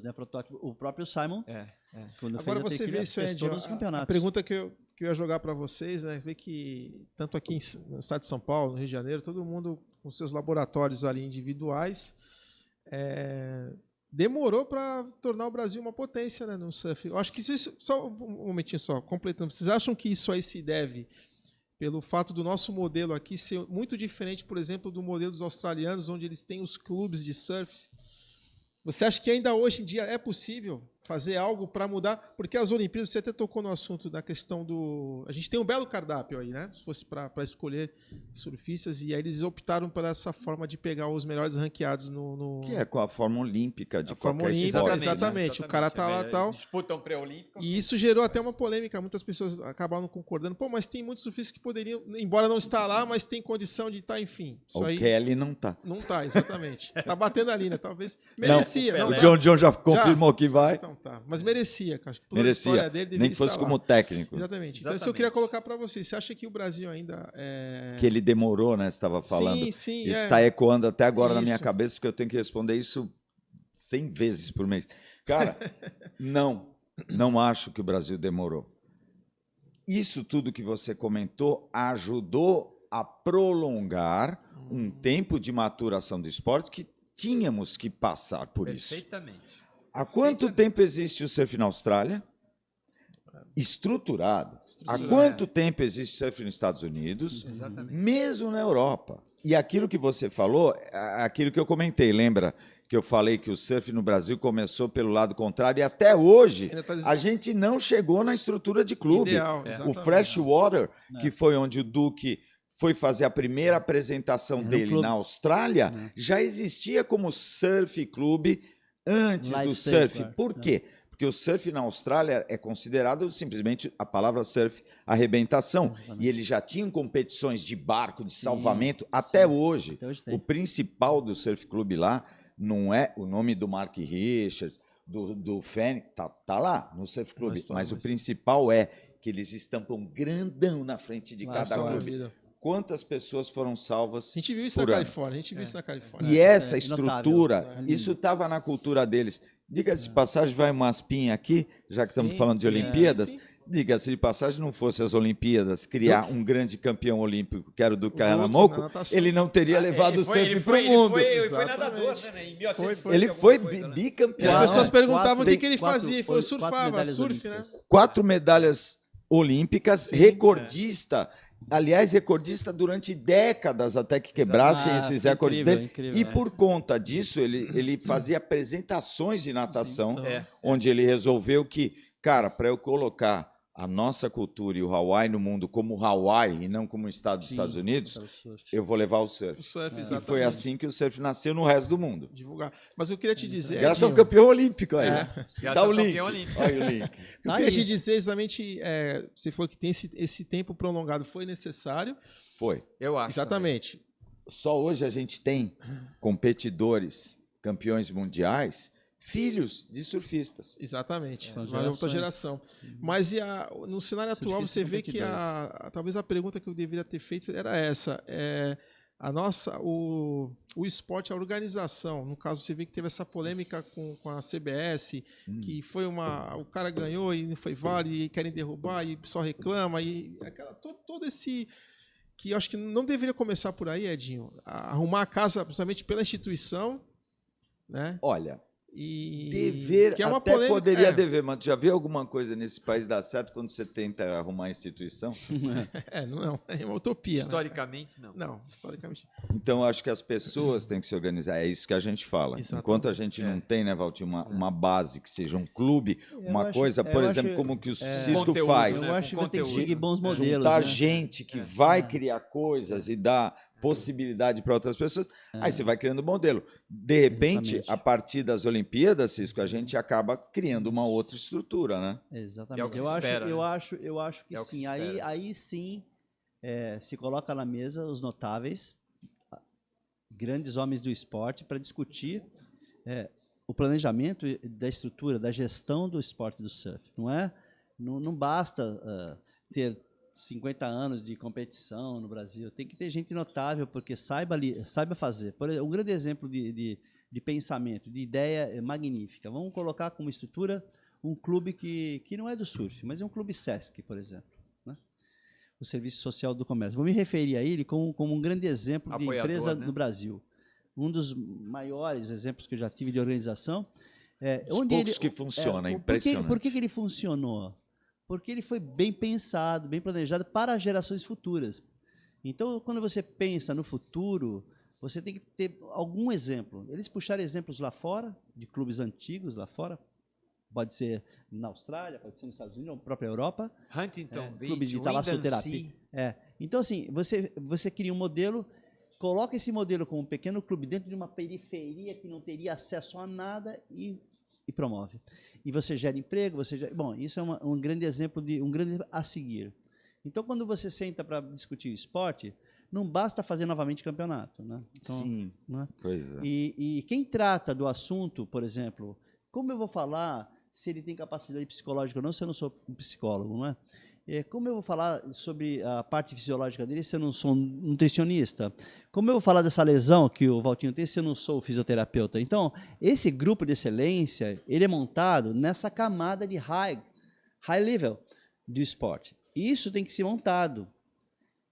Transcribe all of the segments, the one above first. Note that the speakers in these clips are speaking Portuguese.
né? Protótipo. O próprio Simon, quando Agora fez você vê isso, Ed, todos os campeonatos. a pergunta que eu ia jogar para vocês, né? Vê que tanto aqui no estado de São Paulo, no Rio de Janeiro, todo mundo com seus laboratórios ali individuais, demorou para tornar o Brasil uma potência, né, no surf. Eu acho que isso só um momentinho só, completando. Vocês acham que isso aí se deve pelo fato do nosso modelo aqui ser muito diferente, por exemplo, do modelo dos australianos, onde eles têm os clubes de surf? Você acha que ainda hoje em dia é possível fazer algo para mudar? Porque as Olimpíadas, você até tocou no assunto da questão do... A gente tem um belo cardápio aí, né? Se fosse para escolher surfistas, e aí eles optaram por essa forma de pegar os melhores ranqueados no... Que é com a forma olímpica de qualquer olímpica, esporte. exatamente. O cara tá lá e tal. Disputam pré-olímpico. E isso gerou até uma polêmica. Muitas pessoas acabaram concordando. Pô, mas tem muitos surfistas que poderiam, embora não estar lá, mas tem condição de estar, enfim. Isso O aí Kelly não tá. não tá, exatamente. Tá batendo ali, né? Talvez merecia. Não, Não, o John já confirmou que vai. Então tá. Mas merecia, cara. Pela Merecia. história dele, deveria Nem que fosse estar lá. como técnico. Exatamente. Então isso eu queria colocar para você. Você acha que o Brasil ainda Que ele demorou, né? Você estava falando. Sim, isso está ecoando até agora na minha Isso. cabeça, porque eu tenho que responder isso 100 vezes por mês. Cara, não acho que o Brasil demorou. Isso tudo que você comentou ajudou a prolongar um tempo de maturação do esporte que tínhamos que passar por isso. Perfeitamente. Há quanto tempo existe o surf na Austrália? Estruturado. Há quanto tempo existe o surf nos Estados Unidos? Exatamente. Mesmo na Europa. E aquilo que você falou, aquilo que eu comentei, lembra que eu falei que o surf no Brasil começou pelo lado contrário e até hoje a gente não chegou na estrutura de clube. Ideal, O Freshwater, que foi onde o Duque foi fazer a primeira apresentação dele na Austrália, já existia como surf clube antes do surf. Por quê? Porque o surf na Austrália é considerado simplesmente a palavra surf, arrebentação. E eles já tinham competições de barco, de salvamento, até hoje. Até hoje tem. O principal do surf clube lá não é o nome do Mark Richards, do Fênix, tá lá no surf clube. Mas o principal é que eles estampam grandão na frente de cada clube. Quantas pessoas foram salvas? A gente viu isso na Califórnia. A gente viu isso na Califórnia. E essa estrutura, isso estava na cultura deles. Diga-se de passagem, vai uma aspinha aqui, já que estamos falando de Olimpíadas. Diga-se de passagem, não fosse as Olimpíadas criar um grande campeão olímpico, que era o Duque Kahanamoku, ele não teria levado o surf para o mundo. Ele foi nadador, né? Em 1800, ele foi né? bicampeão. E as pessoas perguntavam o que ele quatro- fazia. Ele falou, quatro surfava, medalhas surf, né? olímpicas. 4 medalhas olímpicas, recordista. Aliás, recordista durante décadas até que quebrassem esses recordes dele. Incrível, E por conta disso, ele fazia apresentações de natação, onde ele resolveu que, cara, para eu colocar a nossa cultura e o Hawaii no mundo como Hawaii e não como o estado dos Estados Unidos, eu vou levar o surf. O surf, E exatamente. foi assim que o surf nasceu no resto do mundo. Divulgar. Mas eu queria te dizer... Graças ao Edinho, campeão olímpico aí. Graças ao o link. campeão olímpico. Olha o link. eu queria te dizer exatamente... você falou que tem esse tempo prolongado. Foi necessário. Foi. Eu acho. Exatamente. Só hoje a gente tem competidores, campeões mundiais, filhos de surfistas. Exatamente. São Uma outra gerações. geração. Mas no cenário atual Surfistas você vê que competidores. talvez a pergunta que eu deveria ter feito era essa. O esporte, a organização, no caso você vê que teve essa polêmica com a CBS, que foi o cara ganhou e não foi vale, e querem derrubar, e só reclama, e todo esse... que eu acho que não deveria começar por aí, Edinho, arrumar a casa, principalmente pela instituição, né? Olha, E dever que é uma até polêmica, poderia dever, mas já viu alguma coisa nesse país dar certo quando você tenta arrumar a instituição? Não, é uma utopia. Historicamente, não. Não, historicamente. Então, acho que as pessoas têm que se organizar. É isso que a gente fala. Exatamente. Enquanto a gente não tem, né, Valtir, uma base que seja um clube, uma coisa, por exemplo, como que o Cisco Conteúdo, faz. Eu acho que vai ter que conteúdo. seguir bons modelos. Juntar né? gente que vai criar coisas e dar possibilidade para outras pessoas, aí você vai criando modelo. De repente, Exatamente. a partir das Olimpíadas, Cisco, a gente acaba criando uma outra estrutura, né? Exatamente. É o que se espera, né? Eu acho que É o que sim. se espera. Aí sim se coloca na mesa os notáveis, grandes homens do esporte, para discutir o planejamento da estrutura, da gestão do esporte do surf. Não basta ter 50 anos de competição no Brasil. Tem que ter gente notável, porque saiba fazer. Um grande exemplo de de pensamento, de ideia magnífica. Vamos colocar como estrutura um clube que não é do surf, mas é um clube SESC, por exemplo, né? O Serviço Social do Comércio. Vou me referir a ele como um grande exemplo de empresa, né, no Brasil. Um dos maiores exemplos que eu já tive de organização. Os poucos que funcionam, impressionante. Por que ele funcionou? Porque ele foi bem pensado, bem planejado para gerações futuras. Então, quando você pensa no futuro, você tem que ter algum exemplo. Eles puxaram exemplos lá fora, de clubes antigos lá fora. Pode ser na Austrália, pode ser nos Estados Unidos, na própria Europa. Huntington Beach, clube de talassoterapia. Então, assim, você cria um modelo, coloca esse modelo como um pequeno clube dentro de uma periferia que não teria acesso a nada e promove. E você gera emprego, bom, isso é um grande exemplo, um grande a seguir. Então, quando você senta para discutir esporte, não basta fazer novamente campeonato, né? Então, sim, né? Pois é. E quem trata do assunto, por exemplo, como eu vou falar se ele tem capacidade psicológica ou não, se eu não sou um psicólogo, não é? Como eu vou falar sobre a parte fisiológica dele se eu não sou um nutricionista? Como eu vou falar dessa lesão que o Valtinho tem se eu não sou fisioterapeuta? Então, esse grupo de excelência, ele é montado nessa camada de high level do esporte. Isso tem que ser montado.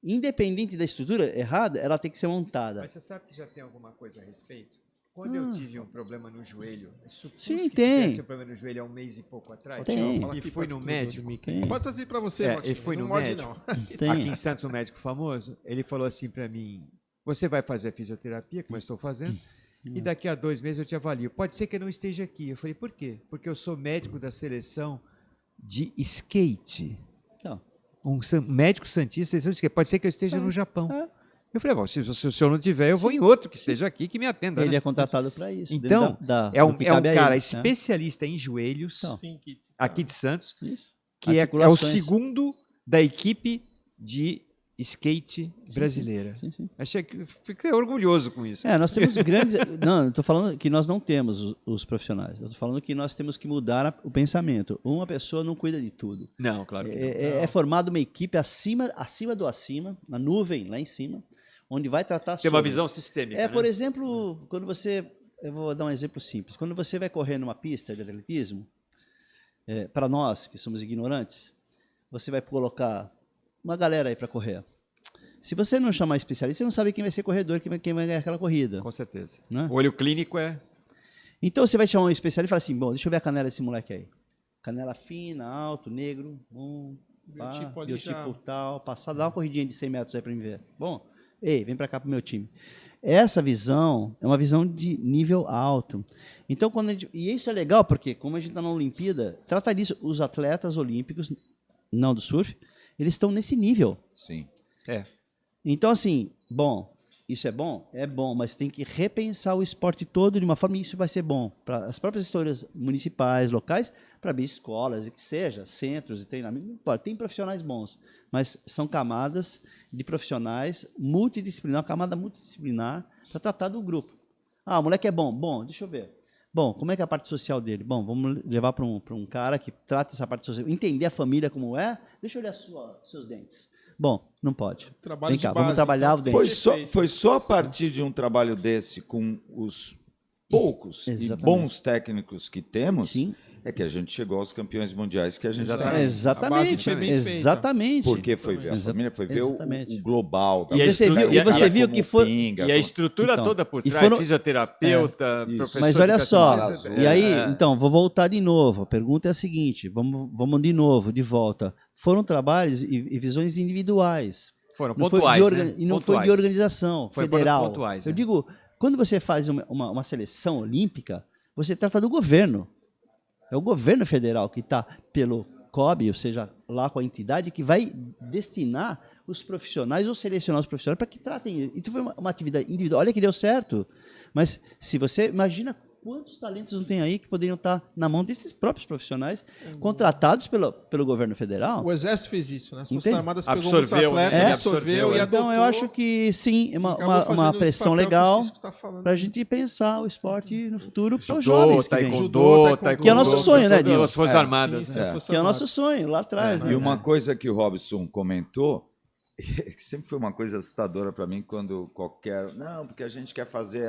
Independente da estrutura errada, ela tem que ser montada. Mas você sabe que já tem alguma coisa a respeito? Quando eu tive um problema no joelho, sim, tem. Tive um problema no joelho há um mês e pouco atrás, tem. E fui no médico. Bota assim pra você, Ele foi no médico. Aqui em Santos, um médico famoso, ele falou assim para mim, você vai fazer a fisioterapia, como eu estou fazendo, e daqui a 2 meses eu te avalio. Pode ser que eu não esteja aqui. Eu falei, por quê? Porque eu sou médico da seleção de skate. Não. Um médico santista da seleção de skate. Pode ser que eu esteja no Japão. Eu falei, bom, se o senhor não tiver, eu vou em outro que esteja aqui, que me atenda. Ele é contratado para isso. Então, é um cara especialista em joelhos, aqui de Santos, que é o segundo da equipe de skate brasileira. Sim. Achei que fiquei orgulhoso com isso. Nós temos grandes... Não, estou falando que nós não temos os profissionais. Eu estou falando que nós temos que mudar o pensamento. Uma pessoa não cuida de tudo. Não, claro que não. É formada uma equipe acima do acima, na nuvem, lá em cima, onde vai tratar Tem uma visão sistêmica, né? Por exemplo, quando você... Eu vou dar um exemplo simples. Quando você vai correr numa pista de atletismo, para nós, que somos ignorantes, você vai colocar uma galera aí para correr. Se você não chamar especialista, você não sabe quem vai ser corredor, quem vai ganhar aquela corrida. Com certeza. Né? O olho clínico é... Então você vai chamar um especialista e falar assim, bom, deixa eu ver a canela desse moleque aí. Canela fina, alto, negro, biotipo tal, passar, dá uma corridinha de 100 metros aí para mim ver. Bom, vem para cá pro meu time. Essa visão é uma visão de nível alto. Então, e isso é legal porque, como a gente está na Olimpíada, trata disso, os atletas olímpicos, não do surf, eles estão nesse nível. Sim. Então, assim, bom, isso é bom? É bom, mas tem que repensar o esporte todo de uma forma, e isso vai ser bom para as próprias histórias municipais, locais, para escolas, e que seja, centros de treinamento, não importa, tem profissionais bons, mas são camadas de profissionais multidisciplinar, uma camada multidisciplinar para tratar do grupo. O moleque é bom. Bom, deixa eu ver. Bom, como é que é a parte social dele? Bom, vamos levar para um cara que trata essa parte social, entender a família como é, deixa eu olhar seus dentes. Bom, não pode. Trabalho Vem cá, de base, vamos trabalhar o dente. Foi só a partir de um trabalho desse com os poucos e bons técnicos que temos, sim, é que a gente chegou aos campeões mundiais que a gente está. Exatamente. Porque foi ver a família, foi ver o global. E você viu que foi... E a estrutura toda por trás, fisioterapeuta, professor. Mas olha só, e aí, então, vou voltar de novo. A pergunta é a seguinte, vamos de novo, de volta. Foram trabalhos e visões individuais. Foram pontuais, E não foi de organização federal. Pontuais, eu digo, quando você faz uma seleção olímpica, você trata do governo. É o governo federal que está pelo COB, ou seja, lá com a entidade, que vai destinar os profissionais ou selecionar os profissionais para que tratem. Isso foi uma atividade individual. Olha que deu certo. Mas se você imagina quantos talentos não tem aí que poderiam estar na mão desses próprios profissionais contratados pelo governo federal? O Exército fez isso, né? As Forças Armadas pegou muitos atletas, absorveu e adotou. Então, eu acho que, sim, é uma pressão legal para a gente pensar o esporte no futuro para os jovens que vêm. Que é o nosso sonho, né, Dinho? As Forças Armadas. Sim, que é o nosso sonho, lá atrás. E uma coisa que o Robson comentou, que sempre foi uma coisa assustadora para mim, quando não, porque a gente quer fazer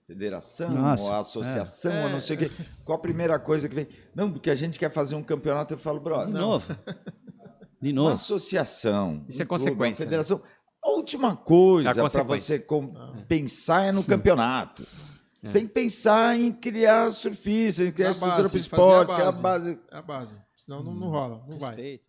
federação, Nossa, ou a associação, ou não sei o quê. Qual a primeira coisa que vem? Não, porque a gente quer fazer um campeonato, eu falo, brother. De novo. Uma associação. Isso é consequência. Uma federação. A última coisa para você pensar é no campeonato. Você tem que pensar em criar surfistas, em criar estrutura para o esporte, criar a base. É a base. Senão não rola, não vai. Respeito.